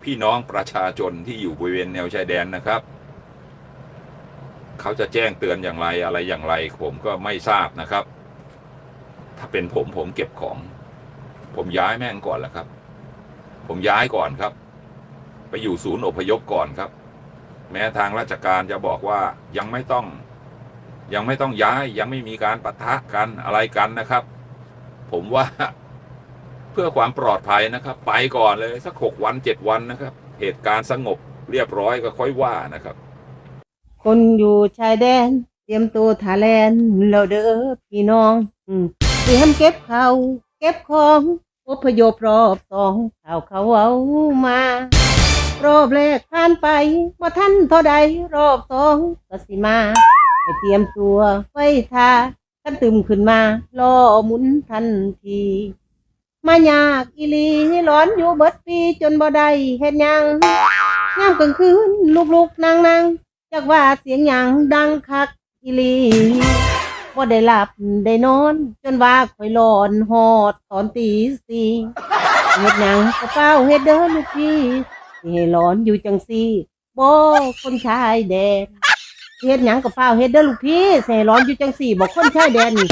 พี่น้องประชาชนที่อยู่บริเวณแนวชายแดนนะครับเขาจะแจ้งเตือนอย่างไรอะไรอย่างไรผมก็ไม่ทราบนะครับ ถ้าเป็นผมเก็บของ ผมย้ายแม่งก่อนแหละครับ ผมย้ายก่อนครับ ไปอยู่ศูนย์อพยพก่อนครับ แม้ทางราชการจะบอกว่ายังไม่ต้องย้ายยังไม่มีการปะทะกันอะไรกันนะครับ ผมว่าเพื่อความปลอดภัยนะครับ ไปก่อนเลยสัก6 วัน7 วันนะครับ เหตุการณ์สงบเรียบร้อยก็ค่อยว่านะครับ คนอยู่ชายแดนเตรียมตัวทาแลนแล้วเด้อพี่น้องเตรียมเก็บข้าวเก็บของอพยพรอบ2ข่าวเขาเอามารอบแรกผ่านไปบ่ทันเท่าใดรอบ2ก็สิมาให้เตรียมตัวไว้ท่ากันตึมขึ้นมารอหมุนทันทีมายากอีหลีร้อนอยู่เบิดปีจนบ่ได้เฮ็ดหยังยามกลางคืนลุกๆนั่งจักว่าเสียงหยังดังคักอีหลีบ่ได้หลับได้นอนจนว่าข่อยหลอนฮอดตอนตีสี่เฮ็ดหยังก็เฝ้าเฮ็ดเด้อลูกพี่สิให้หลอนอยู่จังซี่บ่คนชายแดนเฮ็ดหยังก็เฝ้าเฮ็ดเด้อลูกพี่สิให้หลอนอยู่จังซี่บ่คนชายแดนนี่